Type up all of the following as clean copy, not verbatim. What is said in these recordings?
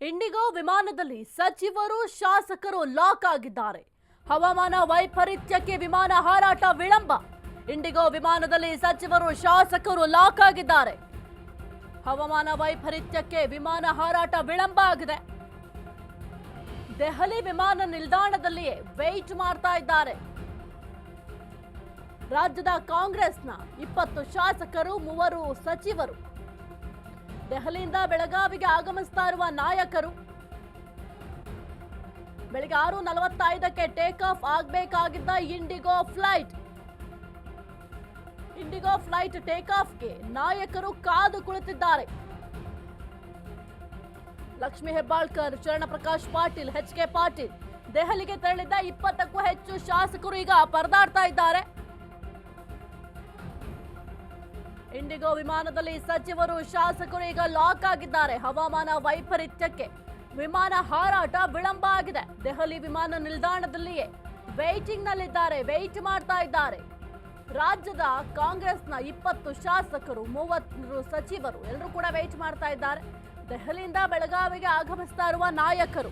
IndiGo ವಿಮಾನದಲ್ಲಿ ಸಚಿವರು ಶಾಸಕರು ಲಾಕ್ ಆಗಿದ್ದಾರೆ. ಹವಾಮಾನ ವೈಪರೀತ್ಯಕ್ಕೆ ವಿಮಾನ ಹಾರಾಟ ವಿಳಂಬ. ಇಂಡಿಗೋ ವಿಮಾನದಲ್ಲಿ ಸಚಿವರು ಶಾಸಕರು ಲಾಕ್ ಆಗಿದ್ದಾರೆ. ಹವಾಮಾನ ವೈಪರೀತ್ಯಕ್ಕೆ ವಿಮಾನ ಹಾರಾಟ ವಿಳಂಬ ಆಗಿದೆ. ದೆಹಲಿ ವಿಮಾನ ನಿಲ್ದಾಣದಲ್ಲಿಯೇ ವೇಟ್ ಮಾಡ್ತಾ ಇದ್ದಾರೆ. ರಾಜ್ಯದ ಕಾಂಗ್ರೆಸ್ನ 20 ಶಾಸಕರು 3 ಸಚಿವರು ದೆಹಲಿಯಿಂದ ಬೆಳಗಾವಿಗೆ ಆಗಮಿಸ್ತಾ ಇರುವ ನಾಯಕರು. ಬೆಳಿಗ್ಗೆ 6:45ಕ್ಕೆ ಟೇಕ್ ಆಫ್ ಆಗಬೇಕಾಗಿದ್ದ ಇಂಡಿಗೋ ಫ್ಲೈಟ್ ಟೇಕ್ ಆಫ್ಗೆ ನಾಯಕರು ಕಾದು ಕುಳಿತಿದ್ದಾರೆ. ಲಕ್ಷ್ಮೀ ಹೆಬ್ಬಾಳ್ಕರ್, ಚರಣಪ್ರಕಾಶ್ ಪಾಟೀಲ್, ಎಚ್.ಕೆ. ಪಾಟೀಲ್ ದೆಹಲಿಗೆ ತೆರಳಿದ್ದ 20ಕ್ಕೂ ಹೆಚ್ಚು ಶಾಸಕರು ಈಗ ಪರದಾಡ್ತಾ ಇದ್ದಾರೆ. ಇಂಡಿಗೋ ವಿಮಾನದಲ್ಲಿ ಸಚಿವರು ಶಾಸಕರು ಈಗ ಲಾಕ್ ಆಗಿದ್ದಾರೆ. ಹವಾಮಾನ ವೈಪರೀತ್ಯಕ್ಕೆ ವಿಮಾನ ಹಾರಾಟ ವಿಳಂಬ ಆಗಿದೆ. ದೆಹಲಿ ವಿಮಾನ ನಿಲ್ದಾಣದಲ್ಲಿಯೇ ವೇಟ್ ಮಾಡ್ತಾ ಇದ್ದಾರೆ. ರಾಜ್ಯದ ಕಾಂಗ್ರೆಸ್ನ 20 ಶಾಸಕರು 30 ಸಚಿವರು ಎಲ್ಲರೂ ಕೂಡ ವೇಟ್ ಮಾಡ್ತಾ ಇದ್ದಾರೆ. ದೆಹಲಿಯಿಂದ ಬೆಳಗಾವಿಗೆ ಆಗಮಿಸ್ತಾ ಇರುವ ನಾಯಕರು.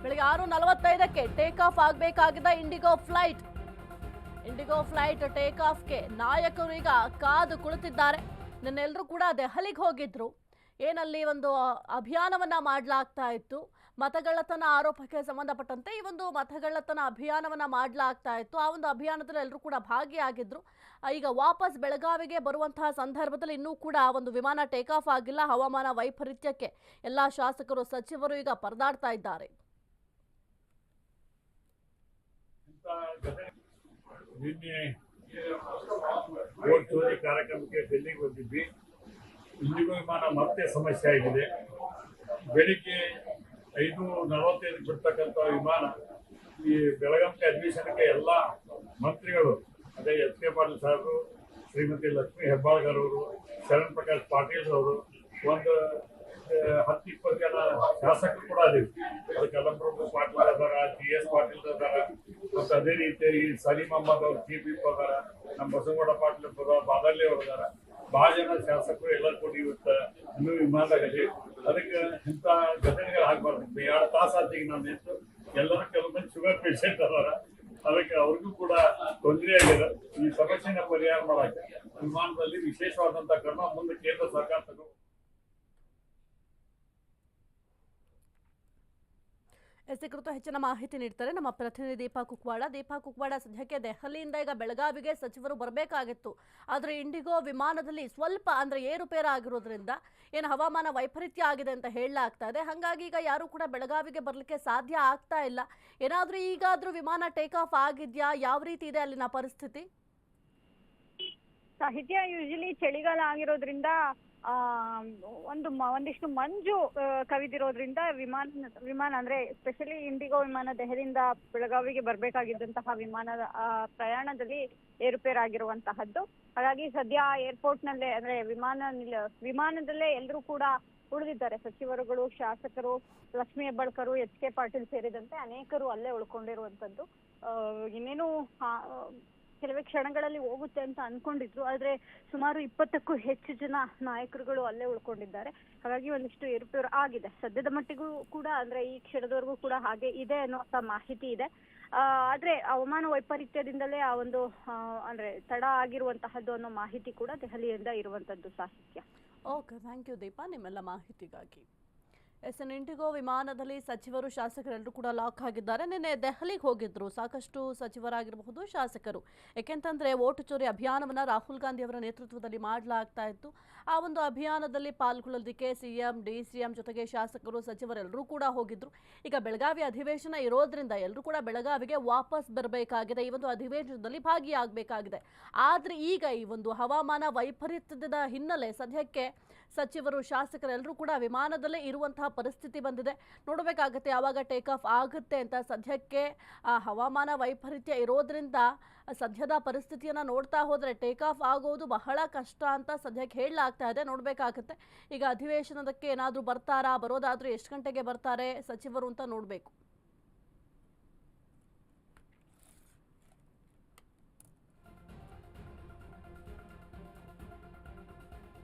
ಬೆಳಗ್ಗೆ 6:45ಕ್ಕೆ ಟೇಕ್ ಆಫ್ ಆಗಬೇಕಾಗಿದ್ದ ಇಂಡಿಗೋ ಫ್ಲೈಟ್ ಟೇಕ್ ಆಫ್ಗೆ ನಾಯಕರು ಈಗ ಕಾದು ಕುಳಿತಿದ್ದಾರೆ. ನಿನ್ನೆಲ್ಲರೂ ಕೂಡ ದೆಹಲಿಗೆ ಹೋಗಿದ್ರು. ಏನಲ್ಲಿ ಒಂದು ಅಭಿಯಾನವನ್ನ ಮಾಡಲಾಗ್ತಾ ಇತ್ತು. ಮತಗಳ್ಳತನ ಆರೋಪಕ್ಕೆ ಸಂಬಂಧಪಟ್ಟಂತೆ ಈ ಒಂದು ಮತಗಳ್ಳತನ ಅಭಿಯಾನವನ್ನ ಮಾಡಲಾಗ್ತಾ ಇತ್ತು. ಆ ಒಂದು ಅಭಿಯಾನದಲ್ಲಿ ಎಲ್ಲರೂ ಕೂಡ ಭಾಗಿಯಾಗಿದ್ರು. ಈಗ ವಾಪಸ್ ಬೆಳಗಾವಿಗೆ ಬರುವಂತಹ ಸಂದರ್ಭದಲ್ಲಿ ಇನ್ನೂ ಕೂಡ ಒಂದು ವಿಮಾನ ಟೇಕ್ ಆಫ್ ಆಗಿಲ್ಲ. ಹವಾಮಾನ ವೈಪರೀತ್ಯಕ್ಕೆ ಎಲ್ಲಾ ಶಾಸಕರು ಸಚಿವರು ಈಗ ಪರದಾಡ್ತಾ ಇದ್ದಾರೆ. ನಿನ್ನೆ ವೋಟ್ ಚೋರಿ ಕಾರ್ಯಕ್ರಮಕ್ಕೆ ಡೆಲ್ಲಿಗೆ ಬಂದಿದ್ವಿ. ಇಂಡಿಗೋ ವಿಮಾನ ಮತ್ತೆ ಸಮಸ್ಯೆ ಆಗಿದೆ. ಬೆಳಿಗ್ಗೆ 5:45 ಬಿಡ್ತಕ್ಕಂಥ ವಿಮಾನ ಈ ಬೆಳಗಾವಿ ಅಧಿವೇಶನಕ್ಕೆ ಎಲ್ಲ ಮಂತ್ರಿಗಳು, ಅದೇ ಎಚ್.ಕೆ. ಪಾಟೀಲ್ ಸಾಹೇಬರು, ಶ್ರೀಮತಿ ಲಕ್ಷ್ಮೀ ಹೆಬ್ಬಾಳ್ಕರ್ ಅವರು, ಶರಣ್ ಪ್ರಕಾಶ್ ಪಾಟೀಲ್ ಅವರು, ಒಂದು 10-20 ಜನ ಶಾಸಕರು ಕೂಡ ಅದೀವಿ. ಅದು ಕಲಂಬ್ರಭು ಪಾಟೀಲ್ ಅದಾರ, G.S. ಪಾಟೀಲ್ ಅದಾರ, ಮತ್ತು ಅದೇ ರೀತಿ ಈ ಸಲೀಂ ಅಹಮದ್ ಅವರು ಚೀಫ್ ವಿಪ್ ಅದಾರ, ನಮ್ಮ ಬಸವಗೌಡ ಪಾಟೀಲ್ ಬಾದರ್ಲಿ ಅವರು ಅದಾರ. ಭಾಳ ಜನ ಶಾಸಕರು ಎಲ್ಲರೂ ಕೂಡ ಇವತ್ತು ಇನ್ನೂ ವಿಮಾನದಾಗಲಿ. ಅದಕ್ಕೆ ಇಂಥ ಘಟನೆಗಳು ಆಗ್ಬಾರ್ದು. 2 ತಾಸು ಆತಿಗೆ ನಾನು ನಿಂತು ಎಲ್ಲರೂ ಕೆಲವು ಮಂದಿ ಶುಗರ್ ಪೇಷಂಟ್ ಅದಾರ. ಅದಕ್ಕೆ ಅವ್ರಿಗೂ ಕೂಡ ತೊಂದರೆ ಆಗಿದೆ. ಈ ಸಮಸ್ಯೆನ ಪರಿಹಾರ ಮಾಡಕ್ಕೆ ವಿಮಾನದಲ್ಲಿ ವಿಶೇಷವಾದಂಥ ಕ್ರಮ ಮುಂದೆ ಕೇಂದ್ರ ಸರ್ಕಾರ ತಗೋ. ಈ ಕುರಿತು ಹೆಚ್ಚಿನ ಮಾಹಿತಿ ನೀಡ್ತಾರೆ ನಮ್ಮ ಪ್ರತಿನಿಧಿ ದೀಪಾ ಕುಕ್ವಾಡ. ಸದ್ಯಕ್ಕೆ ದೆಹಲಿಯಿಂದ ಈಗ ಬೆಳಗಾವಿಗೆ ಸಚಿವರು ಬರಬೇಕಾಗಿತ್ತು. ಆದರೆ ಇಂಡಿಗೋ ವಿಮಾನದಲ್ಲಿ ಸ್ವಲ್ಪ ಏರುಪೇರು ಆಗಿರೋದ್ರಿಂದ ಏನು ಹವಾಮಾನ ವೈಪರೀತ್ಯ ಆಗಿದೆ ಅಂತ ಹೇಳಲಾಗ್ತಾ ಇದೆ. ಹಾಗಾಗಿ ಈಗ ಯಾರು ಕೂಡ ಬೆಳಗಾವಿಗೆ ಬರಲಿಕ್ಕೆ ಸಾಧ್ಯ ಆಗ್ತಾ ಇಲ್ಲ. ಏನಾದರೂ ಈಗಾದ್ರೂ ವಿಮಾನ ಟೇಕ್ ಆಫ್ ಆಗಿದ್ಯಾ? ಯಾವ ರೀತಿ ಇದೆ ಅಲ್ಲಿನ ಪರಿಸ್ಥಿತಿ? ಸಾಹಿತ್ಯ ಯೂಶಲಿ ಚಳಿಗಾಲ ಆಗಿರೋದ್ರಿಂದ ಒಂದಿಷ್ಟು ಮಂಜು ಕವಿದಿರೋದ್ರಿಂದ ವಿಮಾನ ಅಂದ್ರೆ ಸ್ಪೆಷಲಿ ಇಂಡಿಗೋ ವಿಮಾನ ದೆಹಲಿಯಿಂದ ಬೆಳಗಾವಿಗೆ ಬರ್ಬೇಕಾಗಿದ್ದಂತಹ ವಿಮಾನದ ಪ್ರಯಾಣದಲ್ಲಿ ಏರುಪೇರಾಗಿರುವಂತಹದ್ದು. ಹಾಗಾಗಿ ಸದ್ಯ ಏರ್ಪೋರ್ಟ್ ನಲ್ಲೇ ಅಂದ್ರೆ ವಿಮಾನದಲ್ಲೇ ಎಲ್ಲರೂ ಕೂಡ ಉಳಿದಿದ್ದಾರೆ. ಸಚಿವರುಗಳು, ಶಾಸಕರು, ಲಕ್ಷ್ಮೀ ಹೆಬ್ಬಾಳ್ಕರ್, ಎಚ್.ಕೆ. ಪಾಟೀಲ್ ಸೇರಿದಂತೆ ಅನೇಕರು ಅಲ್ಲೇ ಉಳ್ಕೊಂಡಿರುವಂತದ್ದು. ಇನ್ನೇನು ಕೆಲವೇ ಕ್ಷಣಗಳಲ್ಲಿ ಹೋಗುತ್ತೆ ಅಂತ ಅನ್ಕೊಂಡಿದ್ರು. ಆದ್ರೆ ಸುಮಾರು 20ಕ್ಕೂ ಹೆಚ್ಚು ಜನ ನಾಯಕರುಗಳು ಅಲ್ಲೇ ಉಳ್ಕೊಂಡಿದ್ದಾರೆ. ಹಾಗಾಗಿ ಒಂದಿಷ್ಟು ಏರುಪೇರು ಆಗಿದೆ. ಸದ್ಯದ ಮಟ್ಟಿಗೂ ಕೂಡ ಅಂದ್ರೆ ಈ ಕ್ಷಣದವರೆಗೂ ಕೂಡ ಹಾಗೆ ಇದೆ ಅನ್ನುವಂತ ಮಾಹಿತಿ ಇದೆ. ಆದ್ರೆ ಹವಾಮಾನ ವೈಪರೀತ್ಯದಿಂದಲೇ ಆ ಒಂದು ಅಂದ್ರೆ ತಡ ಆಗಿರುವಂತಹದ್ದು ಅನ್ನೋ ಮಾಹಿತಿ ಕೂಡ ದೆಹಲಿಯಿಂದ ಇರುವಂತದ್ದು. ಸಾಹಿತ್ಯ. ಓಕೆ, ಥ್ಯಾಂಕ್ ಯು ದೀಪಾ ನಿಮ್ಮೆಲ್ಲ ಮಾಹಿತಿಗಾಗಿ. ಇಂಡಿಗೋ ವಿಮಾನದಲ್ಲಿ ಸಚಿವರು, ಶಾಸಕರೆಲ್ಲರೂ ಕೂಡ ಲಾಕ್ ಆಗಿದ್ದಾರೆ. ನಿನ್ನೆ ದೆಹಲಿಗೆ ಹೋಗಿದ್ರು ಸಾಕಷ್ಟು ಸಚಿವರಾಗಿರಬಹುದು, ಶಾಸಕರು. ಯಾಕೆಂತಂದ್ರೆ ವೋಟ್ ಚೋರಿ ಅಭಿಯಾನವನ್ನ ರಾಹುಲ್ ಗಾಂಧಿ ಅವರ ನೇತೃತ್ವದಲ್ಲಿ ಮಾಡಲಾಗ್ತಾ ಇತ್ತು. ಆ ಒಂದು ಅಭಿಯಾನದಲ್ಲಿ ಪಾಲ್ಗೊಳ್ಳೋದಕ್ಕೆ ಸಿಎಂ, ಡಿ.ಸಿ.ಎಂ ಜೊತೆಗೆ ಶಾಸಕರು, ಸಚಿವರೆಲ್ಲರೂ ಕೂಡ ಹೋಗಿದ್ರು. ಈಗ ಬೆಳಗಾವಿ ಅಧಿವೇಶನ ಇರೋದ್ರಿಂದ ಎಲ್ಲರೂ ಕೂಡ ಬೆಳಗಾವಿಗೆ ವಾಪಸ್ ಬರಬೇಕಾಗಿದೆ. ಈ ಒಂದು ಅಧಿವೇಶನದಲ್ಲಿ ಭಾಗಿಯಾಗಬೇಕಾಗಿದೆ. ಆದ್ರೆ ಈಗ ಈ ಒಂದು ಹವಾಮಾನ ವೈಪರೀತ್ಯದ ಹಿನ್ನೆಲೆ ಸದ್ಯಕ್ಕೆ ಸಚಿವರು, ಶಾಸಕರೆಲ್ಲರೂ ಕೂಡ ವಿಮಾನದಲ್ಲೇ ಇರುವಂತಹ ಪರಿಸ್ಥಿತಿ ಬಂದಿದೆ. ನೋಡಬೇಕಾಗುತ್ತೆ ಯಾವಾಗ ಟೇಕ್ ಆಫ್ ಆಗುತ್ತೆ ಅಂತ. ಸದ್ಯಕ್ಕೆ ಹವಾಮಾನ ವೈಪರೀತ್ಯ ಇರೋದ್ರಿಂದ ಸದ್ಯದ ಪರಿಸ್ಥಿತಿಯನ್ನು ನೋಡ್ತಾ ಹೋದರೆ ಟೇಕ್ ಆಫ್ ಆಗೋದು ಬಹಳ ಕಷ್ಟ ಅಂತ ಸದ್ಯಕ್ಕೆ ಹೇಳಲಾಗ್ತಾ ಇದೆ. ನೋಡಬೇಕಾಗುತ್ತೆ ಈಗ ಅಧಿವೇಶನದಕ್ಕೆ ಏನಾದರೂ ಬರ್ತಾರಾ, ಬರೋದಾದರೂ ಎಷ್ಟು ಗಂಟೆಗೆ ಬರ್ತಾರೆ ಸಚಿವರು ಅಂತ ನೋಡಬೇಕು.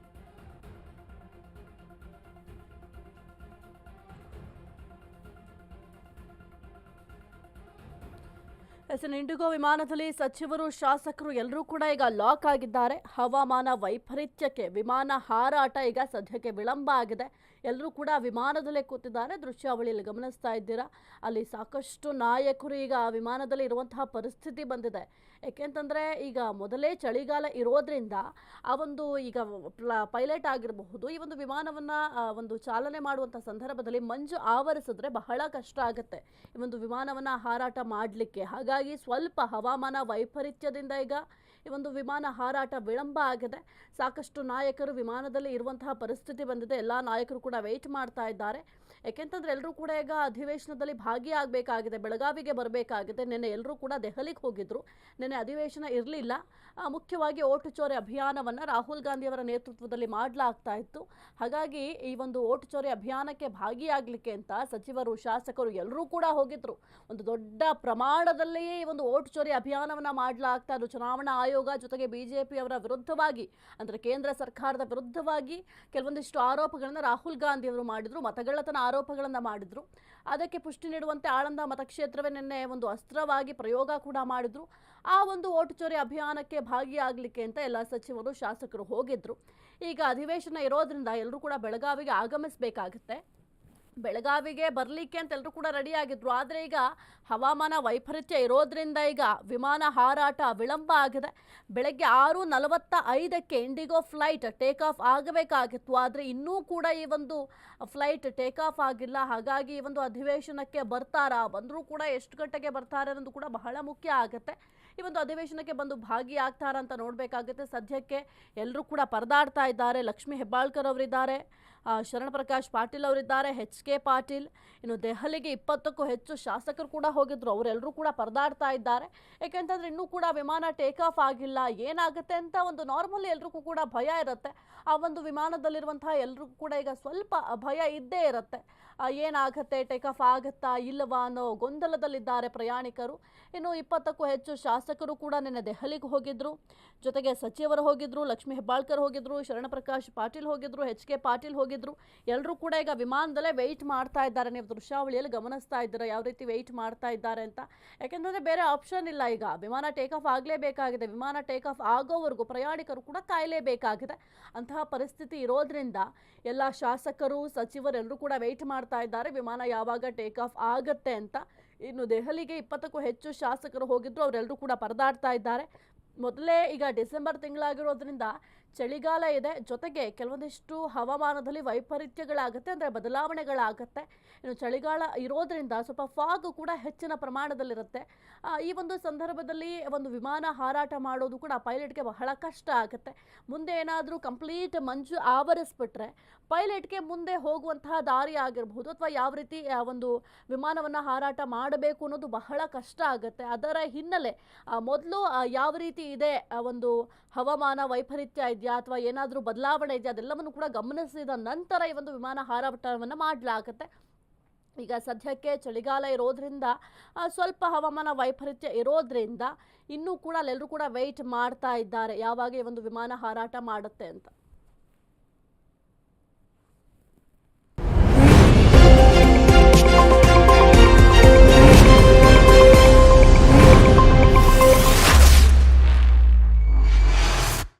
ಇಂಡಿಗೋ ವಿಮಾನದಲ್ಲಿ ಸಚಿವರು ಶಾಸಕರು ಎಲ್ಲರೂ ಕೂಡ ಈಗ ಲಾಕ್ ಆಗಿದ್ದಾರೆ. ಹವಾಮಾನ ವೈಪರೀತ್ಯಕ್ಕೆ ವಿಮಾನ ಹಾರಾಟ ಈಗ ಸದ್ಯಕ್ಕೆ ವಿಳಂಬ ಆಗಿದೆ. ಎಲ್ಲರೂ ಕೂಡ ವಿಮಾನದಲ್ಲೇ ಕೂತಿದ್ದಾರೆ. ದೃಶ್ಯಾವಳಿಯಲ್ಲಿ ಗಮನಿಸ್ತಾ ಇದ್ದೀರಾ, ಅಲ್ಲಿ ಸಾಕಷ್ಟು ನಾಯಕರು ಈಗ ವಿಮಾನದಲ್ಲಿ ಇರುವಂತಹ ಪರಿಸ್ಥಿತಿ ಬಂದಿದೆ. ಯಾಕೆಂತಂದರೆ ಈಗ ಮೊದಲೇ ಚಳಿಗಾಲ ಇರೋದ್ರಿಂದ ಆ ಒಂದು ಈಗ ಪೈಲಟ್ ಆಗಿರಬಹುದು, ಈ ಒಂದು ವಿಮಾನವನ್ನು ಒಂದು ಚಾಲನೆ ಮಾಡುವಂಥ ಸಂದರ್ಭದಲ್ಲಿ ಮಂಜು ಆವರಿಸಿದ್ರೆ ಬಹಳ ಕಷ್ಟ ಆಗುತ್ತೆ ಈ ಒಂದು ವಿಮಾನವನ್ನು ಹಾರಾಟ ಮಾಡಲಿಕ್ಕೆ. ಹಾಗಾಗಿ ಸ್ವಲ್ಪ ಹವಾಮಾನ ವೈಪರೀತ್ಯದಿಂದ ಈಗ ಈ ಒಂದು ವಿಮಾನ ಹಾರಾಟ ವಿಳಂಬ ಆಗಿದೆ. ಸಾಕಷ್ಟು ನಾಯಕರು ವಿಮಾನದಲ್ಲಿ ಇರುವಂತಹ ಪರಿಸ್ಥಿತಿ ಬಂದಿದೆ. ಎಲ್ಲ ನಾಯಕರು ಕೂಡ ವೆಯ್ಟ್ ಮಾಡ್ತಾ ಇದ್ದಾರೆ. ಯಾಕೆಂತಂದ್ರೆ ಎಲ್ಲರೂ ಕೂಡ ಈಗ ಅಧಿವೇಶನದಲ್ಲಿ ಭಾಗಿಯಾಗಬೇಕಾಗಿದೆ, ಬೆಳಗಾವಿಗೆ ಬರಬೇಕಾಗಿದೆ. ನಿನ್ನೆ ಎಲ್ಲರೂ ಕೂಡ ದೆಹಲಿಗೆ ಹೋಗಿದ್ರು. ನಿನ್ನೆ ಅಧಿವೇಶನ ಇರಲಿಲ್ಲ. ಮುಖ್ಯವಾಗಿ ಓಟು ಚೋರಿ ಅಭಿಯಾನವನ್ನು ರಾಹುಲ್ ಗಾಂಧಿಯವರ ನೇತೃತ್ವದಲ್ಲಿ ಮಾಡಲಾಗ್ತಾ ಇತ್ತು. ಹಾಗಾಗಿ ಈ ಒಂದು ಓಟು ಚೋರಿ ಅಭಿಯಾನಕ್ಕೆ ಭಾಗಿಯಾಗಲಿಕ್ಕೆ ಅಂತ ಸಚಿವರು, ಶಾಸಕರು ಎಲ್ಲರೂ ಕೂಡ ಹೋಗಿದ್ರು. ಒಂದು ದೊಡ್ಡ ಪ್ರಮಾಣದಲ್ಲಿ ಈ ಒಂದು ಓಟು ಚೋರಿ ಅಭಿಯಾನವನ್ನು ಮಾಡಲಾಗ್ತಾ ಇದ್ದು ಚುನಾವಣಾ ಆಯೋಗ ಜೊತೆಗೆ ಬಿಜೆಪಿಯವರ ವಿರುದ್ಧವಾಗಿ, ಅಂದರೆ ಕೇಂದ್ರ ಸರ್ಕಾರದ ವಿರುದ್ಧವಾಗಿ ಕೆಲವೊಂದಿಷ್ಟು ಆರೋಪಗಳನ್ನು ರಾಹುಲ್ ಗಾಂಧಿ ಅವರು ಮಾಡಿದ್ರು, ಮತಗಳ್ಳತನ ಆರೋಪಗಳನ್ನು ಮಾಡಿದ್ರು. ಅದಕ್ಕೆ ಪುಷ್ಟಿ ನೀಡುವಂತೆ ಆಳಂದ ಮತಕ್ಷೇತ್ರವೇ ನಿನ್ನೆ ಒಂದು ಅಸ್ತ್ರವಾಗಿ ಪ್ರಯೋಗ ಕೂಡ ಮಾಡಿದ್ರು. ಆ ಒಂದು ಓಟು ಚೋರಿ ಅಭಿಯಾನಕ್ಕೆ ಭಾಗಿಯಾಗಲಿಕ್ಕೆ ಅಂತ ಎಲ್ಲ ಸಚಿವರು, ಶಾಸಕರು ಹೋಗಿದ್ರು. ಈಗ ಅಧಿವೇಶನ ಇರೋದ್ರಿಂದ ಎಲ್ಲರೂ ಕೂಡ ಬೆಳಗಾವಿಗೆ ಆಗಮಿಸಬೇಕಾಗುತ್ತೆ. ಬೆಳಗಾವಿಗೆ ಬರಲಿಕ್ಕೆ ಅಂತ ಎಲ್ಲರೂ ಕೂಡ ರೆಡಿ ಆಗಿದ್ರು. ಆದರೆ ಈಗ ಹವಾಮಾನ ವೈಪರೀತ್ಯ ಇರೋದ್ರಿಂದ ಈಗ ವಿಮಾನ ಹಾರಾಟ ವಿಳಂಬ ಆಗಿದೆ. ಬೆಳಗ್ಗೆ 6:45ಕ್ಕೆ ಇಂಡಿಗೋ ಫ್ಲೈಟ್ ಟೇಕ್ ಆಫ್ ಆಗಬೇಕಾಗಿತ್ತು. ಆದರೆ ಇನ್ನೂ ಕೂಡ ಈ ಒಂದು ಫ್ಲೈಟ್ ಟೇಕ್ ಆಫ್ ಆಗಿಲ್ಲ. ಹಾಗಾಗಿ ಈ ಒಂದು ಅಧಿವೇಶನಕ್ಕೆ ಬರ್ತಾರಾ, ಬಂದರೂ ಕೂಡ ಎಷ್ಟು ಗಂಟೆಗೆ ಬರ್ತಾರೆ ಅನ್ನೋದು ಕೂಡ ಬಹಳ ಮುಖ್ಯ ಆಗುತ್ತೆ. ಈ ಒಂದು ಅಧಿವೇಶನಕ್ಕೆ ಬಂದು ಭಾಗಿಯಾಗ್ತಾರ ಅಂತ ನೋಡಬೇಕಾಗುತ್ತೆ. ಸದ್ಯಕ್ಕೆ ಎಲ್ಲರೂ ಕೂಡ ಪರದಾಡ್ತಾ ಇದ್ದಾರೆ. ಲಕ್ಷ್ಮೀ ಹೆಬ್ಬಾಳ್ಕರ್ ಅವರಿದ್ದಾರೆ, ಶರಣ ಪ್ರಕಾಶ್ ಪಾಟೀಲ್ ಅವರಿದ್ದಾರೆ, HK ಪಾಟೀಲ್, ಇನ್ನು ದೆಹಲಿಗೆ 20ಕ್ಕೂ ಹೆಚ್ಚು ಶಾಸಕರು ಕೂಡ ಹೋಗಿದ್ರು. ಅವರೆಲ್ಲರೂ ಕೂಡ ಪರದಾಡ್ತಾ ಇದ್ದಾರೆ. ಯಾಕೆಂತಂದ್ರೆ ಇನ್ನೂ ಕೂಡ ವಿಮಾನ ಟೇಕ್ ಆಫ್ ಆಗಿಲ್ಲ, ಏನಾಗುತ್ತೆ ಅಂತ ಒಂದು ನಾರ್ಮಲಿ ಎಲ್ರಿಗೂ ಕೂಡ ಭಯ ಇರುತ್ತೆ. ಆ ಒಂದು ವಿಮಾನದಲ್ಲಿರುವಂತಹ ಎಲ್ರಿಗೂ ಕೂಡ ಈಗ ಸ್ವಲ್ಪ ಭಯ ಇದ್ದೇ ಇರುತ್ತೆ. ಏನಾಗುತ್ತೆ, ಟೇಕ್ ಆಫ್ ಆಗುತ್ತಾ ಇಲ್ಲವಾ ಅನ್ನೋ ಗೊಂದಲದಲ್ಲಿದ್ದಾರೆ ಪ್ರಯಾಣಿಕರು. ಇನ್ನು 20ಕ್ಕೂ ಹೆಚ್ಚು ಶಾಸಕರು ಕೂಡ ನಿನ್ನೆ ದೆಹಲಿಗೆ ಹೋಗಿದ್ರು. ಜೊತೆಗೆ ಸಚಿವರು ಹೋಗಿದ್ರು, ಲಕ್ಷ್ಮೀ ಹೆಬ್ಬಾಳ್ಕರ್ ಹೋಗಿದ್ರು, ಶರಣ ಪ್ರಕಾಶ್ ಪಾಟೀಲ್ ಹೋಗಿದ್ರು, HK ಪಾಟೀಲ್ ಹೋಗಿದ್ರು. ಎಲ್ಲರೂ ಕೂಡ ಈಗ ವಿಮಾನದಲ್ಲೇ ವೆಯ್ಟ್ ಮಾಡ್ತಾ ಇದ್ದಾರೆ. ನೀವು ದೃಶ್ಯಾವಳಿಯಲ್ಲಿ ಗಮನಿಸ್ತಾ ಇದ್ದೀರಾ ಯಾವ ರೀತಿ ವೆಯ್ಟ್ ಮಾಡ್ತಾ ಇದ್ದಾರೆ ಅಂತ. ಯಾಕೆಂದರೆ ಬೇರೆ ಆಪ್ಷನ್ ಇಲ್ಲ. ಈಗ ವಿಮಾನ ಟೇಕ್ ಆಫ್ ಆಗಲೇಬೇಕಾಗಿದೆ. ವಿಮಾನ ಟೇಕ್ ಆಫ್ ಆಗೋವರೆಗೂ ಪ್ರಯಾಣಿಕರು ಕೂಡ ಕಾಯಲೇಬೇಕಾಗಿದೆ. ಅಂತಹ ಪರಿಸ್ಥಿತಿ ಇರೋದ್ರಿಂದ ಎಲ್ಲ ಶಾಸಕರು, ಸಚಿವರೆಲ್ಲರೂ ಕೂಡ ವೆಯ್ಟ್ ಮಾಡ್ತಾ ಇದ್ದಾರೆ ವಿಮಾನ ಯಾವಾಗ ಟೇಕ್ ಆಫ್ ಆಗುತ್ತೆ ಅಂತ. ಇನ್ನು ದೆಹಲಿಗೆ 20ಕ್ಕೂ ಹೆಚ್ಚು ಶಾಸಕರು ಹೋಗಿದ್ರು. ಅವರೆಲ್ಲರೂ ಕೂಡ ಪರದಾಡ್ತಾ ಇದ್ದಾರೆ. ಮೊದಲೇ ಈಗ ಡಿಸೆಂಬರ್ ತಿಂಗಳಾಗಿರೋದ್ರಿಂದ ಚಳಿಗಾಲ ಇದೆ. ಜೊತೆಗೆ ಕೆಲವೊಂದಿಷ್ಟು ಹವಾಮಾನದಲ್ಲಿ ವೈಪರೀತ್ಯಗಳಾಗುತ್ತೆ, ಅಂದರೆ ಬದಲಾವಣೆಗಳಾಗುತ್ತೆ. ಇನ್ನು ಚಳಿಗಾಲ ಇರೋದ್ರಿಂದ ಸ್ವಲ್ಪ ಫಾಗ್ ಕೂಡ ಹೆಚ್ಚಿನ ಪ್ರಮಾಣದಲ್ಲಿರುತ್ತೆ. ಈ ಒಂದು ಸಂದರ್ಭದಲ್ಲಿ ಒಂದು ವಿಮಾನ ಹಾರಾಟ ಮಾಡೋದು ಕೂಡ ಪೈಲಟ್ಗೆ ಬಹಳ ಕಷ್ಟ ಆಗುತ್ತೆ. ಮುಂದೆ ಏನಾದರೂ ಕಂಪ್ಲೀಟ್ ಮಂಜು ಆವರಿಸ್ಬಿಟ್ರೆ ಪೈಲಟ್ಗೆ ಮುಂದೆ ಹೋಗುವಂತಹ ದಾರಿ ಆಗಿರಬಹುದು, ಅಥವಾ ಯಾವ ರೀತಿ ಒಂದು ವಿಮಾನವನ್ನು ಹಾರಾಟ ಮಾಡಬೇಕು ಅನ್ನೋದು ಬಹಳ ಕಷ್ಟ ಆಗುತ್ತೆ. ಅದರ ಹಿನ್ನೆಲೆ ಮೊದಲು ಯಾವ ರೀತಿ ಇದೆ, ಒಂದು ಹವಾಮಾನ ವೈಪರೀತ್ಯ ಇದೆಯಾ ಅಥವಾ ಏನಾದರೂ ಬದಲಾವಣೆ ಇದೆಯಾ, ಅದೆಲ್ಲವನ್ನು ಕೂಡ ಗಮನಿಸಿದ ನಂತರ ಈ ಒಂದು ವಿಮಾನ ಹಾರಾಟವನ್ನು ಮಾಡಲಾಗುತ್ತೆ. ಈಗ ಸದ್ಯಕ್ಕೆ ಚಳಿಗಾಲ ಇರೋದ್ರಿಂದ ಸ್ವಲ್ಪ ಹವಾಮಾನ ವೈಪರೀತ್ಯ ಇರೋದ್ರಿಂದ ಇನ್ನೂ ಕೂಡ ಅಲ್ಲೆಲ್ಲರೂ ಕೂಡ ವೆಯ್ಟ್ ಮಾಡ್ತಾ ಇದ್ದಾರೆ ಯಾವಾಗ ಈ ಒಂದು ವಿಮಾನ ಹಾರಾಟ ಮಾಡುತ್ತೆ ಅಂತ.